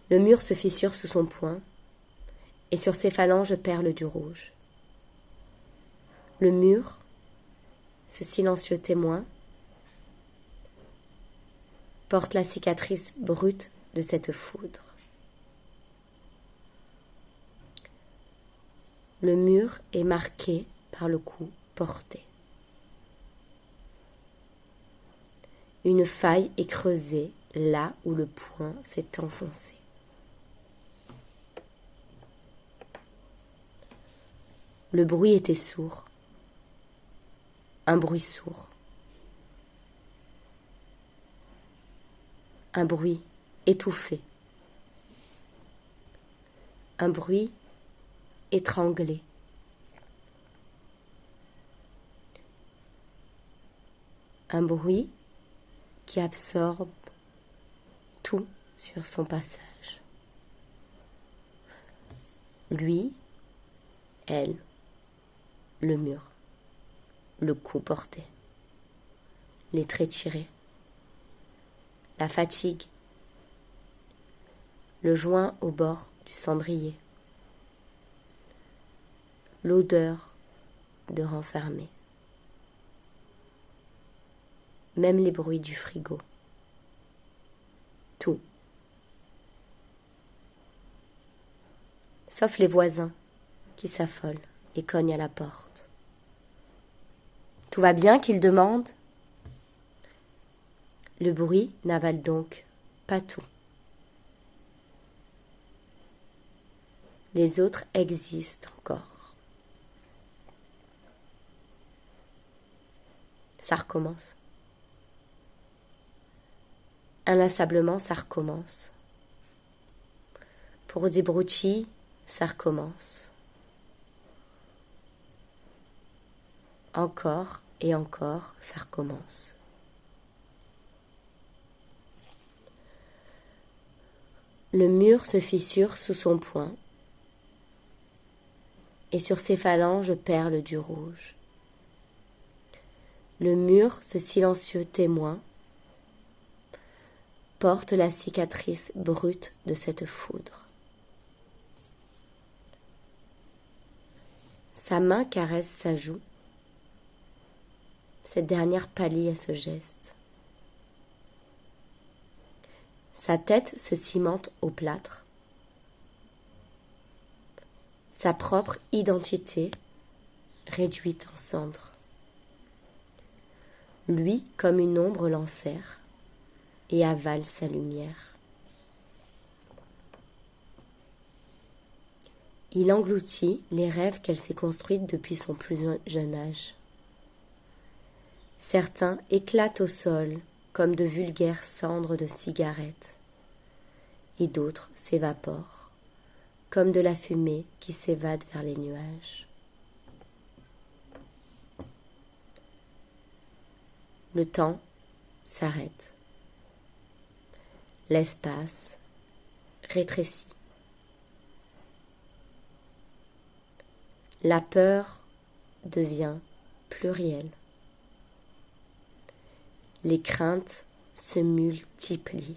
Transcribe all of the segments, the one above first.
Le mur se fissure sous son poing, et sur ses phalanges perle du rouge. Le mur, ce silencieux témoin, porte la cicatrice brute de cette foudre. Le mur est marqué par le coup porté. Une faille est creusée là où le poing s'est enfoncé. Le bruit était sourd, un bruit sourd, un bruit étouffé, un bruit étranglé. Un bruit qui absorbe tout sur son passage. Lui, elle, le mur, le coup porté, les traits tirés, la fatigue, le joint au bord du cendrier, l'odeur de renfermé, même les bruits du frigo, tout. Sauf les voisins qui s'affolent et cognent à la porte. Tout va bien, qu'ils demandent. Le bruit n'avale donc pas tout. Les autres existent encore. Ça recommence. Inlassablement, ça recommence. Pour des broutilles, ça recommence. Encore et encore, ça recommence. Le mur se fissure sous son poing, et sur ses phalanges perle du rouge. Le mur, ce silencieux témoin, porte la cicatrice brute de cette foudre. Sa main caresse sa joue. Cette dernière pâlit à ce geste. Sa tête se cimente au plâtre. Sa propre identité réduite en cendres. Lui, comme une ombre, l'enserre et avale sa lumière. Il engloutit les rêves qu'elle s'est construits depuis son plus jeune âge. Certains éclatent au sol comme de vulgaires cendres de cigarettes, et d'autres s'évaporent comme de la fumée qui s'évade vers les nuages. Le temps s'arrête. L'espace rétrécit. La peur devient plurielle. Les craintes se multiplient.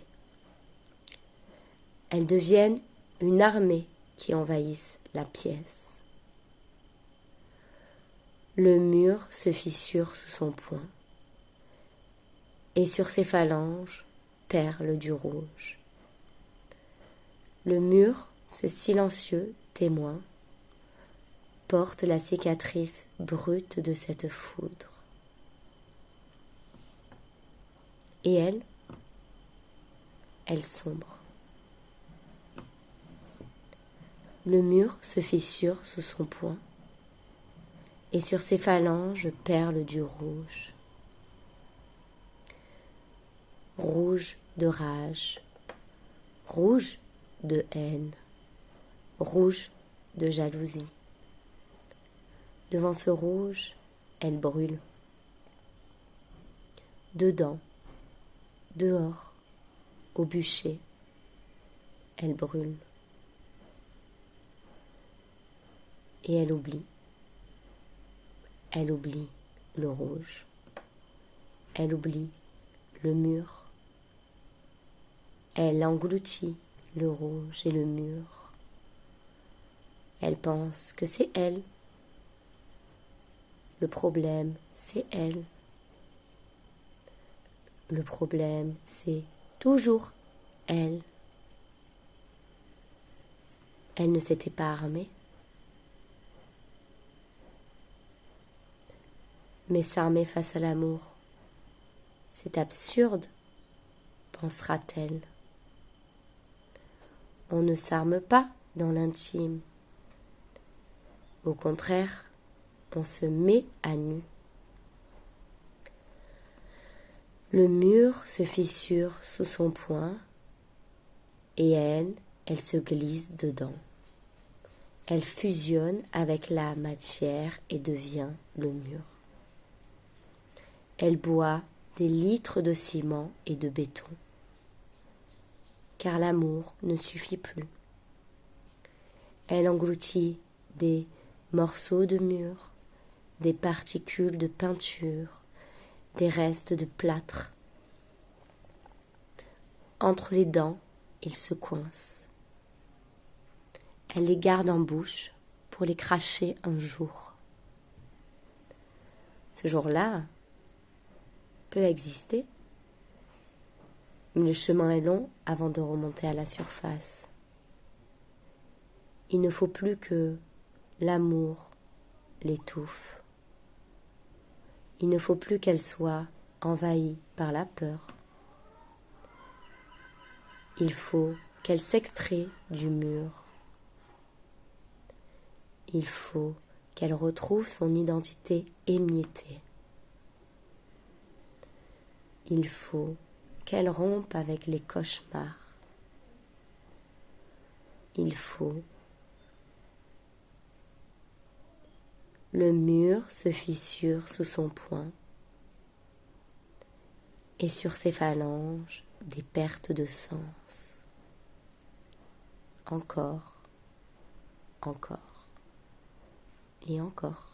Elles deviennent une armée qui envahisse la pièce. Le mur se fissure sous son poing, et sur ses phalanges perle du rouge. Le mur, ce silencieux témoin, porte la cicatrice brute de cette foudre. Et elle sombre. Le mur se fissure sous son poing, et sur ses phalanges perle du rouge. Rouge de rage, rouge de haine, rouge de jalousie. Devant ce rouge, elle brûle. Dedans, dehors, au bûcher, elle brûle. Et elle oublie. Elle oublie le rouge. Elle oublie le mur. Elle engloutit le rouge et le mur. Elle pense que c'est elle. Le problème, c'est elle. Le problème, c'est toujours elle. Elle ne s'était pas armée. Mais s'armer face à l'amour, c'est absurde, pensera-t-elle. On ne s'arme pas dans l'intime. Au contraire, on se met à nu. Le mur se fissure sous son poing et elle se glisse dedans. Elle fusionne avec la matière et devient le mur. Elle boit des litres de ciment et de béton, car l'amour ne suffit plus. Elle engloutit des morceaux de mur, des particules de peinture, des restes de plâtre. Entre les dents, ils se coincent. Elle les garde en bouche pour les cracher un jour. Ce jour-là peut exister, mais le chemin est long avant de remonter à la surface. Il ne faut plus que l'amour l'étouffe. Il ne faut plus qu'elle soit envahie par la peur. Il faut qu'elle s'extrait du mur. Il faut qu'elle retrouve son identité émiettée. Il faut qu'elle rompe avec les cauchemars. Il faut. Le mur se fissure sous son poing et sur ses phalanges des pertes de sens. Encore, encore et encore.